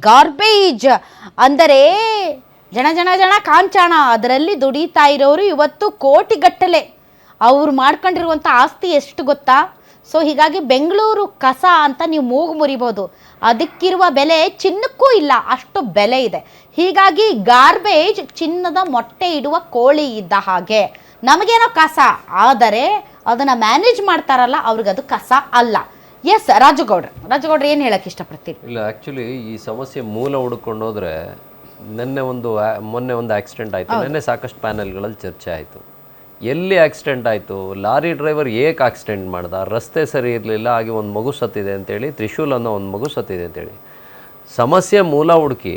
Garbage ಅಂದರೆ ಜನ ಜನ ಜನ ಕಾಂಚಾಣ ಅದರಲ್ಲಿ ದುಡಿತಾ ಇರೋರು ಇವತ್ತು ಕೋಟಿಗಟ್ಟಲೆ ಅವ್ರು ಮಾಡ್ಕೊಂಡಿರುವಂಥ ಆಸ್ತಿ ಎಷ್ಟು ಗೊತ್ತಾ? ಸೊ ಹೀಗಾಗಿ ಬೆಂಗಳೂರು ಕಸ ಅಂತ ನೀವು ಮೂಗು ಮುರಿಬೋದು, ಅದಕ್ಕಿರುವ ಬೆಲೆ ಚಿನ್ನಕ್ಕೂ ಇಲ್ಲ, ಅಷ್ಟು ಬೆಲೆ ಇದೆ. ಹೀಗಾಗಿ ಗಾರ್ಬೇಜ್ ಚಿನ್ನದ ಮೊಟ್ಟೆ ಇಡುವ ಕೋಳಿ ಇದ್ದ ಹಾಗೆ. ನಮಗೇನೋ ಕಸ, ಆದರೆ ಅದನ್ನು ಮ್ಯಾನೇಜ್ ಮಾಡ್ತಾರಲ್ಲ ಅವ್ರಿಗೆ ಅದು ಕಸ ಅಲ್ಲ. ಎಸ್ ರಾಜಗೌಡ್ರು ಏನು ಹೇಳಕ್ಕೆ ಇಷ್ಟಪಡ್ತೀರಿ? ಇಲ್ಲ, ಆ್ಯಕ್ಚುಲಿ ಈ ಸಮಸ್ಯೆ ಮೂಲ ಹುಡುಕೊಂಡು ಹೋದರೆ ಮೊನ್ನೆ ಒಂದು ಆಕ್ಸಿಡೆಂಟ್ ಆಯಿತು. ನಿನ್ನೆ ಸಾಕಷ್ಟು ಪ್ಯಾನೆಲ್ಗಳಲ್ಲಿ ಚರ್ಚೆ ಆಯಿತು. ಎಲ್ಲಿ ಆಕ್ಸಿಡೆಂಟ್ ಆಯಿತು, ಲಾರಿ ಡ್ರೈವರ್ ಏಕೆ ಆಕ್ಸಿಡೆಂಟ್ ಮಾಡ್ದ, ರಸ್ತೆ ಸರಿ ಇರಲಿಲ್ಲ, ಹಾಗೆ ಒಂದು ಮಗು ಸತ್ತಿದೆ ಅಂತೇಳಿ, ತ್ರಿಶೂಲ್ ಅನ್ನೋ ಒಂದು ಮಗು ಸತ್ತಿದೆ ಅಂತೇಳಿ. ಸಮಸ್ಯೆ ಮೂಲ ಹುಡುಕಿ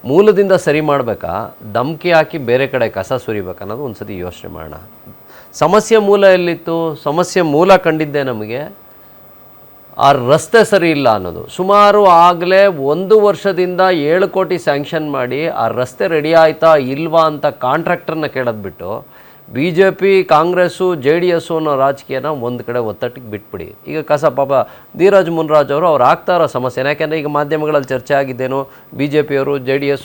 ಮೂಲದಿಂದ ಸರಿ ಮಾಡಬೇಕಾ, ಧಮ್ಕಿ ಹಾಕಿ ಬೇರೆ ಕಡೆ ಕಸ ಸುರಿಬೇಕಾ ಅನ್ನೋದು ಒಂದು ಸತಿ ಯೋಚನೆ ಮಾಡೋಣ. ಸಮಸ್ಯೆ ಮೂಲ ಎಲ್ಲಿತ್ತು? ಸಮಸ್ಯೆ ಮೂಲ ಕಂಡಿದ್ದೆ ನಮಗೆ ಆ ರಸ್ತೆ ಸರಿ ಇಲ್ಲ ಅನ್ನೋದು. ಸುಮಾರು ಆಗಲೇ 1 ವರ್ಷದಿಂದ 7 ಕೋಟಿ ಸ್ಯಾಂಕ್ಷನ್ ಮಾಡಿ ಆ ರಸ್ತೆ ರೆಡಿ ಆಯಿತಾ ಇಲ್ವಾ ಅಂತ ಕಾಂಟ್ರಾಕ್ಟರ್ನ ಕೇಳೋದು ಬಿಟ್ಟು BJP, ಕಾಂಗ್ರೆಸ್ಸು, JDS ಅನ್ನೋ ರಾಜಕೀಯನ ಒಂದು ಕಡೆ ಒತ್ತಟ್ಟಿಗೆ ಬಿಟ್ಬಿಡಿ. ಈಗ ಕಸ ಪಾಪ ಧೀರಜ್ ಮುನ್ರಾಜ್ ಅವ್ರು ಆಗ್ತಾ ಇರೋ ಸಮಸ್ಯೆ, ಯಾಕೆಂದರೆ ಈಗ ಮಾಧ್ಯಮಗಳಲ್ಲಿ ಚರ್ಚೆ ಆಗಿದ್ದೇನೋ BJP ಅವರು JDS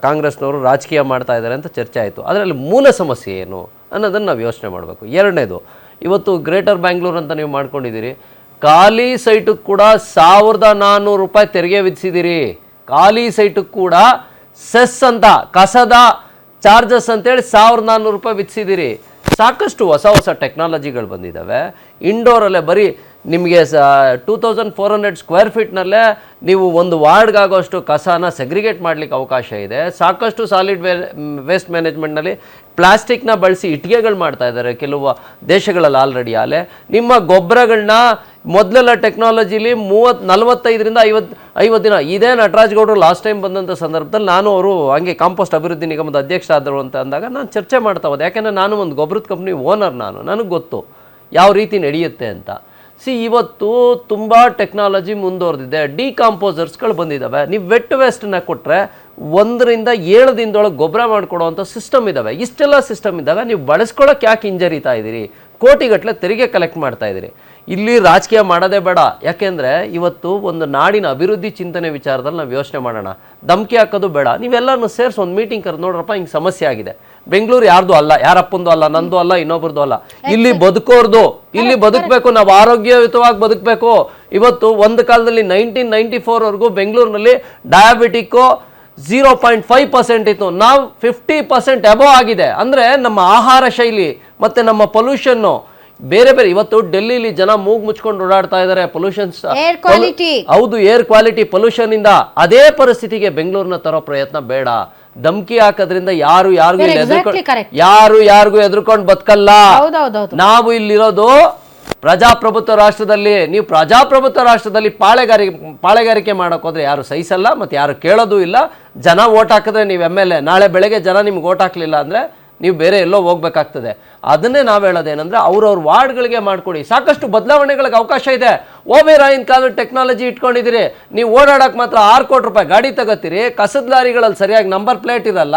ಕಾಂಗ್ರೆಸ್ನವರು ರಾಜಕೀಯ ಮಾಡ್ತಾ ಇದ್ದಾರೆ ಅಂತ ಚರ್ಚೆ ಆಯಿತು. ಅದರಲ್ಲಿ ಮೂಲ ಸಮಸ್ಯೆ ಏನು ಅನ್ನೋದನ್ನು ನಾವು ಯೋಚನೆ ಮಾಡಬೇಕು. ಎರಡನೇದು, ಇವತ್ತು ಗ್ರೇಟರ್ ಬ್ಯಾಂಗ್ಳೂರ್ ಅಂತ ನೀವು ಮಾಡ್ಕೊಂಡಿದ್ದೀರಿ, ಖಾಲಿ ಸೈಟಿಗೆ ಕೂಡ 1400 ರೂಪಾಯಿ ತೆರಿಗೆ ವಿಧಿಸಿದ್ದೀರಿ. ಖಾಲಿ ಸೈಟಿಗೆ ಕೂಡ ಸೆಸ್ ಅಂತ ಕಸದ ಚಾರ್ಜಸ್ ಅಂತೇಳಿ 1400 ರೂಪಾಯಿ ವಿಧಿಸಿದ್ದೀರಿ. ಸಾಕಷ್ಟು ಹೊಸ ಟೆಕ್ನಾಲಜಿಗಳು ಬಂದಿದ್ದಾವೆ. ಇಂಡೋರಲ್ಲೇ ಬರೀ ನಿಮಗೆ 2400 ಸ್ಕ್ವೇರ್ ಫೀಟ್ನಲ್ಲೇ ನೀವು ಒಂದು ವಾರ್ಡ್ಗಾಗೋಷ್ಟು ಕಸನ ಸೆಗ್ರಿಗೇಟ್ ಮಾಡಲಿಕ್ಕೆ ಅವಕಾಶ ಇದೆ. ಸಾಕಷ್ಟು ಸಾಲಿಡ್ ವೇಸ್ಟ್ ಮ್ಯಾನೇಜ್ಮೆಂಟ್ನಲ್ಲಿ ಪ್ಲಾಸ್ಟಿಕ್ನ ಬಳಸಿ ಇಟ್ಟಿಗೆಗಳು ಮಾಡ್ತಾ ಇದ್ದಾರೆ ಕೆಲವು ದೇಶಗಳಲ್ಲಿ ಆಲ್ರೆಡಿ. ನಿಮ್ಮ ಗೊಬ್ಬರಗಳನ್ನ ಮೊದಲೆಲ್ಲ ಟೆಕ್ನಾಲಜಿಲಿ 45ರಿಂದ 50 ದಿನ. ಇದೇ ನಟರಾಜ್ ಗೌಡರು ಲಾಸ್ಟ್ ಟೈಮ್ ಬಂದಂಥ ಸಂದರ್ಭದಲ್ಲಿ ನಾನು ಅವರು ಹಂಗೆ ಕಾಂಪೋಸ್ಟ್ ಅಭಿವೃದ್ಧಿ ನಿಗಮದ ಅಧ್ಯಕ್ಷರಾದರು ಅಂತ ಅಂದಾಗ ನಾನು ಚರ್ಚೆ ಮಾಡ್ತಾ ಹೋದೆ. ಯಾಕೆಂದರೆ ನಾನು ಒಂದು ಗೊಬ್ಬರದ ಕಂಪ್ನಿ ಓನರ್, ನನಗೆ ಗೊತ್ತು ಯಾವ ರೀತಿ ನಡೆಯುತ್ತೆ ಅಂತ. ಇವತ್ತು ತುಂಬ ಟೆಕ್ನಾಲಜಿ ಮುಂದುವರೆದಿದೆ, ಡಿಕಾಂಪೋಸರ್ಸ್ಗಳು ಬಂದಿದ್ದಾವೆ. ನೀವು ವೆಟ್ ವೇಸ್ಟನ್ನ ಕೊಟ್ಟರೆ 1 ರಿಂದ 7 ದಿನದೊಳಗೆ ಗೊಬ್ಬರ ಮಾಡಿಕೊಡೋವಂಥ ಸಿಸ್ಟಮ್ ಇದ್ದಾವೆ. ಇಷ್ಟೆಲ್ಲ ಸಿಸ್ಟಮ್ ಇದ್ದಾಗ ನೀವು ಬಳಸ್ಕೊಳ್ಳೋಕೆ ಯಾಕೆ ಹಿಂಜರಿತಾ ಇದ್ದೀರಿ? ಕೋಟಿಗಟ್ಟಲೆ ತೆರಿಗೆ ಕಲೆಕ್ಟ್ ಮಾಡ್ತಾ ಇದ್ದೀರಿ. ಇಲ್ಲಿ ರಾಜಕೀಯ ಮಾಡೋದೇ ಬೇಡ. ಯಾಕೆಂದರೆ ಇವತ್ತು ಒಂದು ನಾಡಿನ ಅಭಿವೃದ್ಧಿ ಚಿಂತನೆ ವಿಚಾರದಲ್ಲಿ ನಾವು ಯೋಚನೆ ಮಾಡೋಣ. ಧಮ್ಕಿ ಹಾಕೋದು ಬೇಡ. ನೀವೆಲ್ಲರನ್ನು ಸೇರಿಸಿ ಒಂದು ಮೀಟಿಂಗ್ ಕರೆದು ನೋಡ್ರಪ್ಪ, ಹಿಂಗೆ ಸಮಸ್ಯೆ ಆಗಿದೆ. ಬೆಂಗಳೂರು ಯಾರ್ದು ಅಲ್ಲ, ಯಾರಪ್ಪಂದು ಅಲ್ಲ, ನಂದು ಅಲ್ಲ, ಇನ್ನೊಬ್ರದ್ದು ಅಲ್ಲ, ಇಲ್ಲಿ ಬದುಕೋರ್ದು, ಇಲ್ಲಿ ಬದುಕಬೇಕು, ನಾವು ಆರೋಗ್ಯಯುತವಾಗಿ ಬದುಕಬೇಕು. ಇವತ್ತು ಒಂದು ಕಾಲದಲ್ಲಿ 1994ವರೆಗೂ ಬೆಂಗಳೂರಿನಲ್ಲಿ ಡಯಾಬಿಟಿಕ್ಕು 0.5% ಇತ್ತು. ನಾವು 50% ಅಬೋ ಆಗಿದೆ. ಅಂದರೆ ನಮ್ಮ ಆಹಾರ ಶೈಲಿ ಮತ್ತು ನಮ್ಮ ಪೊಲ್ಯೂಷನ್ನು ಬೇರೆ. ಇವತ್ತು ಡೆಲ್ಲಿಲಿ ಜನ ಮೂಗು ಮುಚ್ಕೊಂಡು ಓಡಾಡ್ತಾ ಇದ್ದಾರೆ ಪೊಲ್ಯೂಷನ್ಸ್. ಹೌದು, ಏರ್ ಕ್ವಾಲಿಟಿ ಪೊಲ್ಯೂಷನ್ ಇಂದ. ಅದೇ ಪರಿಸ್ಥಿತಿಗೆ ಬೆಂಗಳೂರಿನ ತರೋ ಪ್ರಯತ್ನ ಬೇಡ. ಧಮ್ಕಿ ಹಾಕೋದ್ರಿಂದ ಯಾರಿಗೂ ಎದುರ್ಕೊಂಡು ಬದುಕಲ್ಲ. ನಾವು ಇಲ್ಲಿರೋದು ಪ್ರಜಾಪ್ರಭುತ್ವ ರಾಷ್ಟ್ರದಲ್ಲಿ. ನೀವು ಪ್ರಜಾಪ್ರಭುತ್ವ ರಾಷ್ಟ್ರದಲ್ಲಿ ಪಾಳೆಗಾರಿಕೆ ಮಾಡೋಕೆ ಹೋದ್ರೆ ಯಾರು ಸಹಿಸಲ್ಲ, ಮತ್ತು ಯಾರು ಕೇಳೋದು ಇಲ್ಲ. ಜನ ಓಟ್ ಹಾಕಿದ್ರೆ ನೀವು MLA, ನಾಳೆ ಬೆಳಗ್ಗೆ ಜನ ನಿಮ್ಗೆ ಓಟ್ ಹಾಕ್ಲಿಲ್ಲ ಅಂದರೆ ನೀವು ಬೇರೆ ಎಲ್ಲೋ ಹೋಗ್ಬೇಕಾಗ್ತದೆ. ಅದನ್ನೇ ನಾವು ಹೇಳೋದೇನೆಂದರೆ ಅವ್ರವ್ರ ವಾರ್ಡ್ಗಳಿಗೆ ಮಾಡಿಕೊಡಿ. ಸಾಕಷ್ಟು ಬದಲಾವಣೆಗಳಿಗೆ ಅವಕಾಶ ಇದೆ. ರಾಯಿನ ಕಾಲದ ಟೆಕ್ನಾಲಜಿ ಇಟ್ಕೊಂಡಿದ್ದೀರಿ. ನೀವು ಓಡಾಡೋಕೆ ಮಾತ್ರ 6 ಕೋಟಿ ರೂಪಾಯಿ ಗಾಡಿ ತಗೋತೀರಿ. ಕಸದ ಲಾರಿಗಳಲ್ಲಿ ಸರಿಯಾಗಿ ನಂಬರ್ ಪ್ಲೇಟ್ ಇರಲ್ಲ,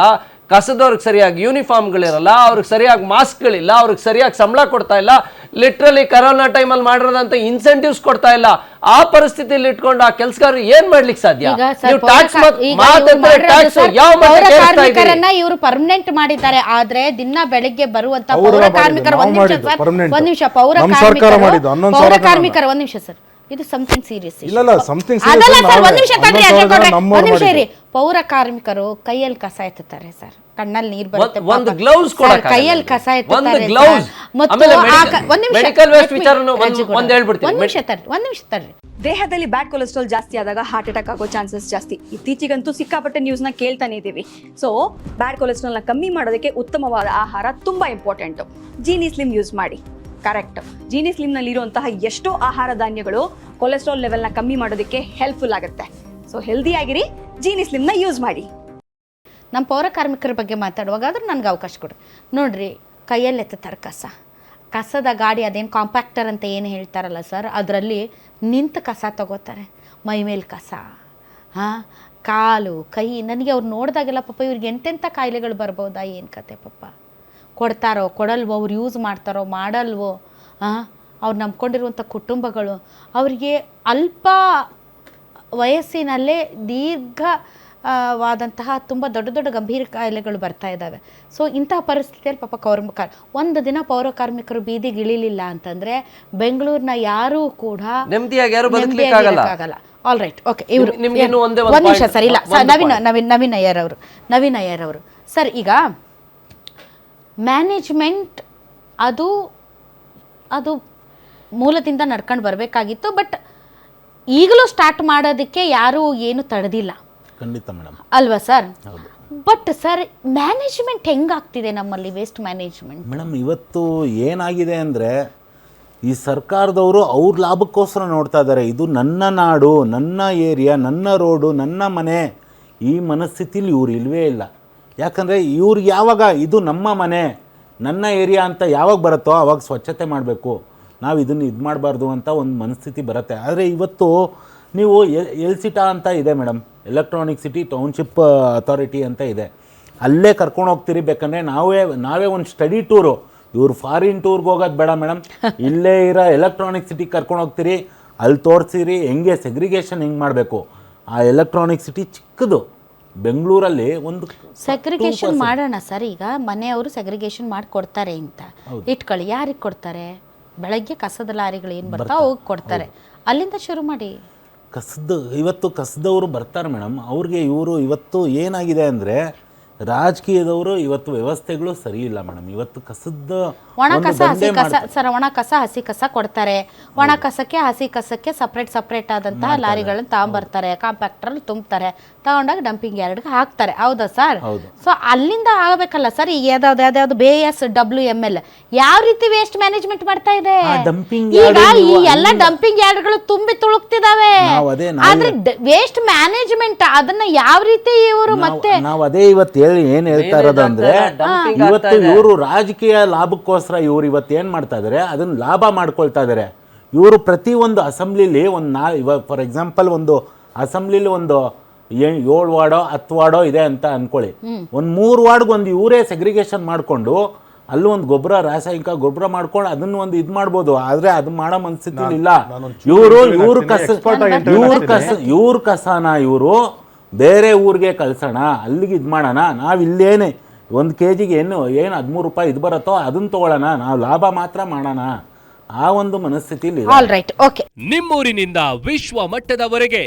ಕಸದವ್ರಿಗೆ ಸರಿಯಾಗಿ ಯೂನಿಫಾರ್ಮ್ಗಳಿರಲ್ಲ, ಅವ್ರಿಗೆ ಸರಿಯಾಗಿ ಮಾಸ್ಕ್ಗಳಿಲ್ಲ, ಅವ್ರಿಗೆ ಸರಿಯಾಗಿ ಸಂಬಳ ಕೊಡ್ತಾ ಇಲ್ಲ. ಲಿಟ್ರಲಿ ಕರೋನಾ ಟೈಮಲ್ಲಿ ಮಾಡಿರೋದಂತ ಇನ್ಸೆಂಟಿವ್ಸ್ ಕೊಡ್ತಾ ಇಲ್ಲ. ಆ ಪರಿಸ್ಥಿತಿಯಲ್ಲಿ ಇಟ್ಕೊಂಡು ಆ ಕೆಲಸಗಾರರು ಏನ್ ಮಾಡ್ಲಿಕ್ಕೆ ಸಾಧ್ಯ? ಇವರು ಪರ್ಮನೆಂಟ್ ಮಾಡಿದ್ದಾರೆ. ಆದ್ರೆ ದಿನ ಬೆಳಿಗ್ಗೆ ಬರುವಂತ ಪೌರ ಕಾರ್ಮಿಕರ ಒಂದ್ ನಿಮಿಷ ಪೌರ ಕಾರ್ಮಿಕರ ಒಂದ್ ನಿಮಿಷ ಸರ್, ಇದು ಸಮಥಿಂಗ್ ಸೀರಿಯಸ್. ಪೌರ ಕಾರ್ಮಿಕರು ಕೈಯಲ್ಲಿ ಕಸ ಎತ್ತುತ್ತಾರೆ ಸರ್, ಕಣ್ಣಲ್ಲಿ ನೀರು ಬರುತ್ತೆ, ಕೈಯಲ್ಲಿ ಕಸ ಎತ್ತುತ್ತಾರೆ. ಒಂದ್ ನಿಮಿಷ ತರ್ರಿ. ದೇಹದಲ್ಲಿ ಬ್ಯಾಡ್ ಕೊಲೆಸ್ಟ್ರಾಲ್ ಜಾಸ್ತಿ ಆದಾಗ ಹಾರ್ಟ್ ಅಟ್ಯಾಕ್ ಆಗೋ ಚಾನ್ಸಸ್ ಜಾಸ್ತಿ. ಇತ್ತೀಚೆಗಂತೂ ಸಿಕ್ಕಾಪಟ್ಟೆ ನ್ಯೂಸ್ನ ಕೇಳ್ತಾನೆ ಇದ್ದೀವಿ. ಸೊ ಬ್ಯಾಡ್ ಕೊಲೆಸ್ಟ್ರಾಲ್ನ ಕಮ್ಮಿ ಮಾಡೋದಕ್ಕೆ ಉತ್ತಮವಾದ ಆಹಾರ ತುಂಬಾ ಇಂಪಾರ್ಟೆಂಟು. ಜೀನಿ ಸ್ಲಿಮ್ ಯೂಸ್ ಮಾಡಿ. ಕರೆಕ್ಟ್, ಜೀನಿ ಸ್ಲಿಮ್ನಲ್ಲಿ ಇರುವಂತಹ ಎಷ್ಟೋ ಆಹಾರ ಧಾನ್ಯಗಳು ಕೊಲೆಸ್ಟ್ರಾಲ್ ಲೆವೆಲ್ನ ಕಮ್ಮಿ ಮಾಡೋದಕ್ಕೆ ಹೆಲ್ಪ್ಫುಲ್ ಆಗುತ್ತೆ. ಸೊ ಹೆಲ್ದಿ ಆಗಿರಿ, ಜೀನಿ ಸ್ಲಿಮ್ನ ಯೂಸ್ ಮಾಡಿ. ನಮ್ಮ ಪೌರ ಕಾರ್ಮಿಕರ ಬಗ್ಗೆ ಮಾತಾಡುವಾಗ ಆದ್ರೆ ನನಗೆ ಅವಕಾಶ ಕೊಡಿ. ನೋಡ್ರಿ, ಕೈಯಲ್ಲಿ ಎತ್ತುತ್ತಾರೆ ಕಸದ ಗಾಡಿ, ಅದೇನು ಕಾಂಪ್ಯಾಕ್ಟರ್ ಅಂತ ಏನು ಹೇಳ್ತಾರಲ್ಲ ಸರ್, ಅದರಲ್ಲಿ ನಿಂತು ಕಸ ತಗೋತಾರೆ. ಮೈ ಮೇಲೆ ಕಸ, ಕಾಲು ಕೈ. ನನಗೆ ಅವ್ರು ನೋಡಿದಾಗೆಲ್ಲ ಪಾಪ ಇವ್ರಿಗೆ ಎಂತೆಂಥ ಕಾಯಿಲೆಗಳು ಬರ್ಬೋದಾ, ಏನು ಕತೆ ಪಾಪ. ಕೊಡ್ತಾರೋ ಕೊಡಲ್ವೋ, ಅವ್ರು ಯೂಸ್ ಮಾಡ್ತಾರೋ ಮಾಡಲ್ವೋ, ಅವ್ರು ನಂಬ್ಕೊಂಡಿರುವಂಥ ಕುಟುಂಬಗಳು, ಅವರಿಗೆ ಅಲ್ಪ ವಯಸ್ಸಿನಲ್ಲೇ ವಾದಂತಹ ತುಂಬ ದೊಡ್ಡ ದೊಡ್ಡ ಗಂಭೀರ ಕಾಯಿಲೆಗಳು ಬರ್ತಾ ಇದ್ದಾವೆ. ಸೊ ಇಂತಹ ಪರಿಸ್ಥಿತಿಯಲ್ಲಿ ಪಾಪ ಒಂದು ದಿನ ಪೌರ ಕಾರ್ಮಿಕರು ಬೀದಿಗೆ ಇಳಿಲಿಲ್ಲ ಅಂತಂದ್ರೆ ಬೆಂಗಳೂರಿನ ಯಾರೂ ಕೂಡ ನೆಮ್ಮದಿಯಾಗಿ ಯಾರು ಬದುಕಲಿಕ್ಕಾಗಲ್ಲ. All right, okay. ಇವರು ನಿಮ್ಗೆ ಇನ್ನೂ ಒಂದೇ ಒಂದು ನಿಮಿಷ ಸರ್, ಇಲ್ಲ ನವೀನ್ ಅಯ್ಯರ್ ಅವರು ಸರ್, ಈಗ ಮ್ಯಾನೇಜ್ಮೆಂಟ್ ಅದು ಮೂಲದಿಂದ ನಡ್ಕೊಂಡು ಬರಬೇಕಾಗಿತ್ತು. ಬಟ್ ಈಗಲೂ ಸ್ಟಾರ್ಟ್ ಮಾಡೋದಕ್ಕೆ ಯಾರೂ ಏನು ತಡೆದಿಲ್ಲ, ಖಂಡಿತ ಮೇಡಮ್, ಅಲ್ವಾ ಸರ್? ಬಟ್ ಸರ್, ಮ್ಯಾನೇಜ್ಮೆಂಟ್ ಹೆಂಗಾಗ್ತಿದೆ ನಮ್ಮಲ್ಲಿ, ವೇಸ್ಟ್ ಮ್ಯಾನೇಜ್ಮೆಂಟ್? ಮೇಡಮ್, ಇವತ್ತು ಏನಾಗಿದೆ ಅಂದರೆ ಈ ಸರ್ಕಾರದವರು ಅವ್ರ ಲಾಭಕ್ಕೋಸ್ಕರ ನೋಡ್ತಾ ಇದ್ದಾರೆ. ಇದು ನನ್ನ ನಾಡು, ನನ್ನ ಏರಿಯಾ, ನನ್ನ ರೋಡು, ನನ್ನ ಮನೆ, ಈ ಮನಸ್ಥಿತಿಲಿ ಇವ್ರು ಇಲ್ವೇ ಇಲ್ಲ. ಯಾಕಂದರೆ ಇವ್ರಿಗೆ ಯಾವಾಗ ಇದು ನಮ್ಮ ಮನೆ, ನನ್ನ ಏರಿಯಾ ಅಂತ ಯಾವಾಗ ಬರುತ್ತೋ ಆವಾಗ ಸ್ವಚ್ಛತೆ ಮಾಡಬೇಕು, ನಾವು ಇದನ್ನು ಇದು ಮಾಡಬಾರ್ದು ಅಂತ ಒಂದು ಮನಸ್ಥಿತಿ ಬರುತ್ತೆ. ಆದರೆ ಇವತ್ತು ನೀವು ಎಲ್ಸಿಟಾ ಅಂತ ಇದೆ madam, electronic city township authority ಅಂತ ಇದೆ, ಅಲ್ಲೇ ಕರ್ಕೊಂಡು ಹೋಗ್ತೀರಿ. ಬೇಕಂದರೆ ನಾವೇ ಒಂದು ಸ್ಟಡಿ ಟೂರು, ಇವ್ರು ಫಾರಿನ್ ಟೂರ್ಗೆ ಹೋಗೋದು ಬೇಡ ಮೇಡಮ್, ಇಲ್ಲೇ ಇರೋ ಎಲೆಕ್ಟ್ರಾನಿಕ್ ಸಿಟಿಗೆ ಕರ್ಕೊಂಡು ಹೋಗ್ತೀರಿ, ಅಲ್ಲಿ ತೋರಿಸಿರಿ ಹೆಂಗೆ ಸೆಗ್ರಿಗೇಷನ್ ಹೆಂಗೆ ಮಾಡಬೇಕು. ಆ ಎಲೆಕ್ಟ್ರಾನಿಕ್ ಸಿಟಿ ಚಿಕ್ಕದು, ಬೆಂಗಳೂರಲ್ಲಿ ಒಂದು ಸೆಗ್ರಿಗೇಷನ್ ಮಾಡೋಣ ಸರ್. ಈಗ ಮನೆಯವರು ಸೆಗ್ರಿಗೇಷನ್ ಮಾಡಿಕೊಡ್ತಾರೆ ಅಂತ ಇಟ್ಕೊಳ್ಳಿ, ಯಾರಿಗೆ ಕೊಡ್ತಾರೆ? ಬೆಳಗ್ಗೆ ಕಸದ ಲಾರಿಗಳು ಏನು ಬರ್ತಾವೆ ಹೋಗಿ ಕೊಡ್ತಾರೆ, ಅಲ್ಲಿಂದ ಶುರು ಮಾಡಿ. ಇವತ್ತು ಕಸದವರು ಬರ್ತಾರೆ ಮೇಡಮ್, ಅವ್ರಿಗೆ ಇವರು ಇವತ್ತು ಏನಾಗಿದೆ ಅಂದರೆ ರಾಜಕೀಯದವರು ಇವತ್ತು ವ್ಯವಸ್ಥೆಗಳು ಸರಿ ಇಲ್ಲ ಮೇಡಮ್. ಇವತ್ತು ಕಸದ ಒಣ ಕಸ ಹಸಿ ಕಸ ಸರ್, ಒಣ ಕಸ ಹಸಿ ಕಸ ಕೊಡ್ತಾರೆ. ಒಣ ಕಸಕ್ಕೆ ಹಸಿ ಕಸಕ್ಕೆ ಸಪ್ರೇಟ್ ಆದಂತಹ ಲಾರಿಗಳನ್ನ ತಗೊಂಬರ್ತಾರೆ, ಕಾಂಪ್ಯಾಕ್ಟರಲ್ಲಿ ತುಂಬ್ತಾರೆ, ತಗೊಂಡಾಗ ಡಂಪಿಂಗ್ ಯಾರ್ಡ್ಗೆ ಹಾಕ್ತಾರೆ. ಹೌದಾ ಸರ್? ಸೊ ಅಲ್ಲಿಂದ ಆಗಬೇಕಲ್ಲ ಸರ್. ಈಗ ಯಾವ್ದು BSWML ಯಾವ ರೀತಿ ವೇಸ್ಟ್ ಮ್ಯಾನೇಜ್ಮೆಂಟ್ ಮಾಡ್ತಾ ಇದೆ? ಈಗ ಈ ಎಲ್ಲ ಡಂಪಿಂಗ್ ಯಾರ್ಡ್ಗಳು ತುಂಬಿ ತುಳುಕ್ತಿದಾವೆ. ಆದ್ರೆ ವೇಸ್ಟ್ ಮ್ಯಾನೇಜ್ಮೆಂಟ್ ಅದನ್ನ ಯಾವ ರೀತಿ ಇವರು ಮತ್ತೆ ನಾವು ಅದೇ ಇವತ್ತು ಏನು ಹೇಳ್ತಾ ಇರೋದು ಅಂದ್ರೆ, ಇವತ್ತು ಇವರು ರಾಜಕೀಯ ಲಾಭಕ್ಕೋಸ್ಕರ ಇವ್ರು ಇವತ್ತು ಏನು ಮಾಡ್ತಾ ಇದ್ದಾರೆ, ಅದನ್ನ ಲಾಭ ಮಾಡ್ಕೊಳ್ತಾ ಇದ್ದಾರೆ. ಇವರು ಪ್ರತಿ ಒಂದು ಅಸೆಂಬ್ಲಿಲಿ ಇವಾಗ ಫಾರ್ ಎಕ್ಸಾಂಪಲ್ ಒಂದು ಅಸೆಂಬ್ಲಿಲಿ ಒಂದು 7 ವಾರ್ಡೋ 10 ವಾರ್ಡೋ ಇದೆ ಅಂತ ಅನ್ಕೊಳ್ಳಿ, ಒಂದು 3 ವಾರ್ಡ್ಗೆ ಒಂದು ಇವರೇ ಸೆಗ್ರಿಗೇಷನ್ ಮಾಡಿಕೊಂಡು ಅಲ್ಲೂ ಒಂದು ರಾಸಾಯನಿಕ ಗೊಬ್ಬರ ಮಾಡ್ಕೊಂಡು ಅದನ್ನ ಒಂದು ಇದು ಮಾಡ್ಬೋದು. ಆದ್ರೆ ಅದು ಮಾಡೋ ಮನಸ್ಥಿತಿ ಇಲ್ಲ. ಇವ್ರ ಕಸನ ಇವರು ಬೇರೆ ಊರಿಗೆ ಕಳ್ಸೋಣ, ಅಲ್ಲಿಗೆ ಇದು ಮಾಡೋಣ, ನಾವು ಇಲ್ಲೇನೆ 1 kgಗೆ ಏನು 13 ರೂಪಾಯಿ ಇದು ಬರುತ್ತೋ ಅದನ್ನ ತಗೊಳ್ಳೋಣ, ನಾವು ಲಾಭ ಮಾತ್ರ ಮಾಡೋಣ, ಆ ಒಂದು ಮನಸ್ಥಿತಿಲಿ. ನಿಮ್ಮೂರಿನಿಂದ ವಿಶ್ವ ಮಟ್ಟದವರೆಗೆ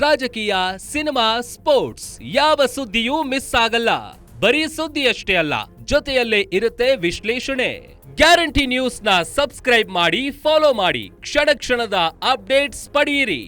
ರಾಜಕೀಯ, ಸಿನಿಮಾ, ಸ್ಪೋರ್ಟ್ಸ್ ಯಾವ ಸುದ್ದಿಯೂ ಮಿಸ್ ಆಗಲ್ಲ. ಬರೀ ಸುದ್ದಿಯಷ್ಟೇ ಅಲ್ಲ, ಜೊತೆಯಲ್ಲೇ ಇರುತ್ತೆ ವಿಶ್ಲೇಷಣೆ. ಗ್ಯಾರಂಟಿ ನ್ಯೂಸ್ ನ ಸಬ್ಸ್ಕ್ರೈಬ್ ಮಾಡಿ, ಫಾಲೋ ಮಾಡಿ, ಕ್ಷಣ ಕ್ಷಣದ ಅಪ್ಡೇಟ್ಸ್ ಪಡೆಯಿರಿ.